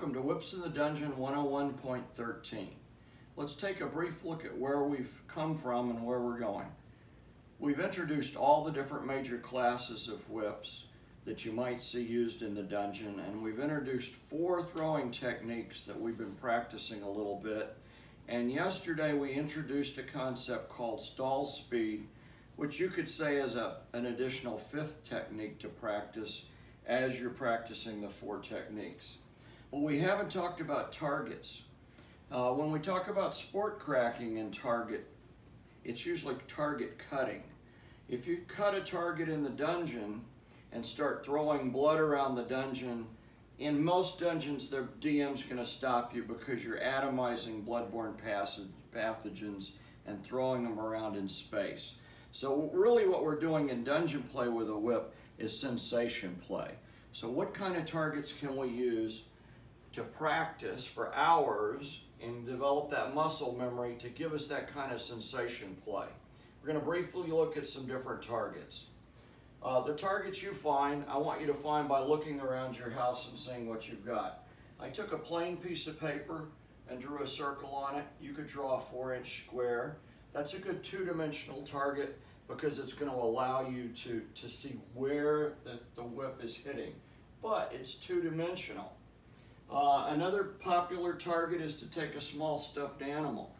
welcome to Whips in the Dungeon 101.13. Let's take a brief look at where we've come from and where we're going. We've introduced all the different major classes of whips that you might see used in the dungeon, and we've introduced 4 throwing techniques that we've been practicing a little bit. And yesterday we introduced a concept called stall speed, which you could say is an additional 5th technique to practice as you're practicing the 4 techniques. But we haven't talked about targets. When we talk about sport cracking and target, it's usually target cutting. If you cut a target in the dungeon and start throwing blood around the dungeon, in most dungeons the DM's going to stop you because you're atomizing bloodborne pathogens and throwing them around in space. So really what we're doing in dungeon play with a whip is sensation play. So what kind of targets can we use to practice for hours and develop that muscle memory to give us that kind of sensation play? We're going to briefly look at some different targets. The targets you find, I want you to find by looking around your house and seeing what you've got. I took a plain piece of paper and drew a circle on it. You could draw a 4-inch square. That's a good 2-dimensional target because it's going to allow you to see where the whip is hitting. But it's 2-dimensional. Another popular target is to take a small stuffed animal.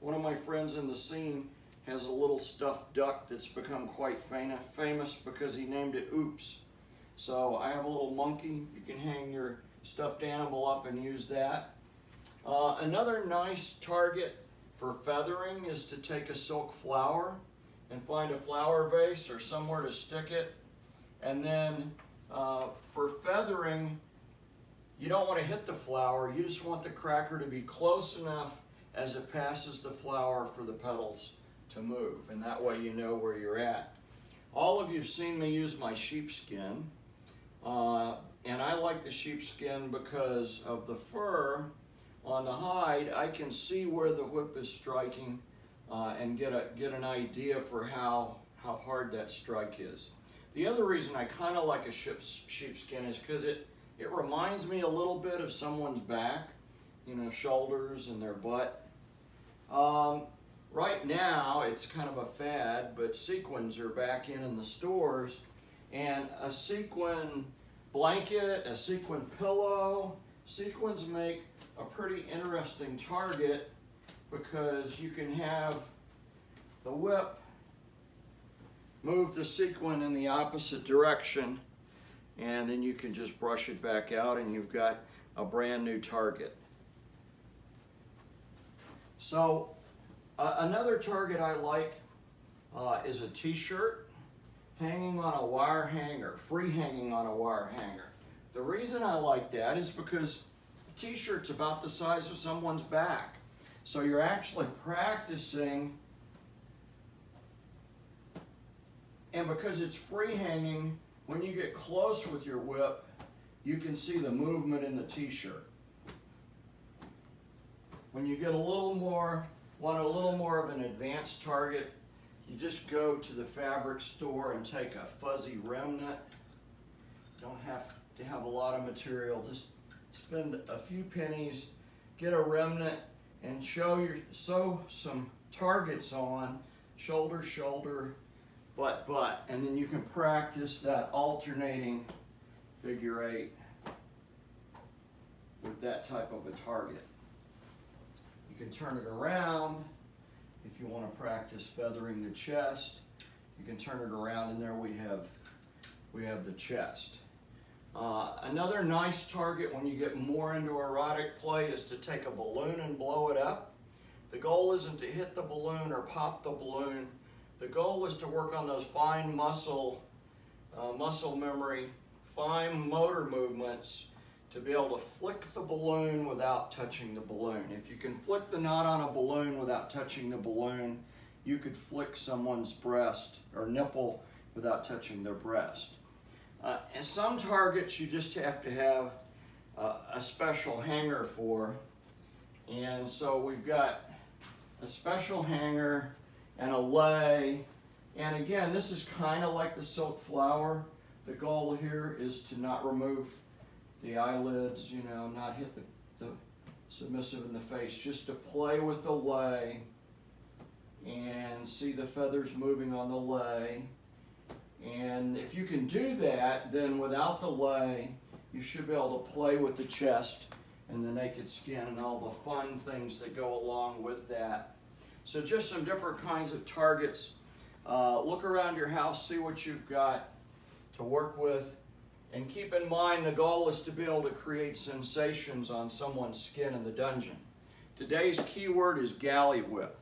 One of my friends in the scene has a little stuffed duck that's become quite famous because he named it Oops. So I have a little monkey. You can hang your stuffed animal up and use that. Another nice target for feathering is to take a silk flower and find a flower vase or somewhere to stick it. And then for feathering, you don't want to hit the flower. You just want the cracker to be close enough as it passes the flower for the petals to move, and that way you know where you're at. All of you have seen me use my sheepskin, and I like the sheepskin because of the fur on the hide. I can see where the whip is striking and get an idea for how hard that strike is. The other reason I kind of like a sheepskin is because it reminds me a little bit of someone's back, shoulders and their butt. Right now, it's kind of a fad, but sequins are back in the stores, and a sequin blanket, a sequin pillow, sequins make a pretty interesting target because you can have the whip move the sequin in the opposite direction, and then you can just brush it back out and you've got a brand new target. So another target I like is a t-shirt hanging on a wire hanger, free hanging on a wire hanger. The reason I like that is because a t-shirt's about the size of someone's back. So you're actually practicing, and because it's free hanging, when you get close with your whip, you can see the movement in the t-shirt. When you get want a little more of an advanced target, you just go to the fabric store and take a fuzzy remnant. Don't have to have a lot of material, just spend a few pennies, get a remnant, and sew some targets on, shoulder, shoulder, butt, butt, and then you can practice that alternating figure 8 with that type of a target. You can turn it around if you want to practice feathering the chest. You can turn it around, and there we have the chest. Another nice target when you get more into erotic play is to take a balloon and blow it up. The goal isn't to hit the balloon or pop the balloon. The goal is to work on those fine muscle memory, fine motor movements, to be able to flick the balloon without touching the balloon. If you can flick the knot on a balloon without touching the balloon, you could flick someone's breast or nipple without touching their breast. And some targets you just have to have a special hanger for. And so we've got a special hanger and a lay. And again, this is kind of like the silk flower. The goal here is to not remove the eyelids, you know, not hit the submissive in the face, just to play with the lay and see the feathers moving on the lay. And if you can do that, then without the lay, you should be able to play with the chest and the naked skin and all the fun things that go along with that. So just some different kinds of targets. Look around your house, see what you've got to work with, and keep in mind the goal is to be able to create sensations on someone's skin in the dungeon. Today's keyword is galley whip.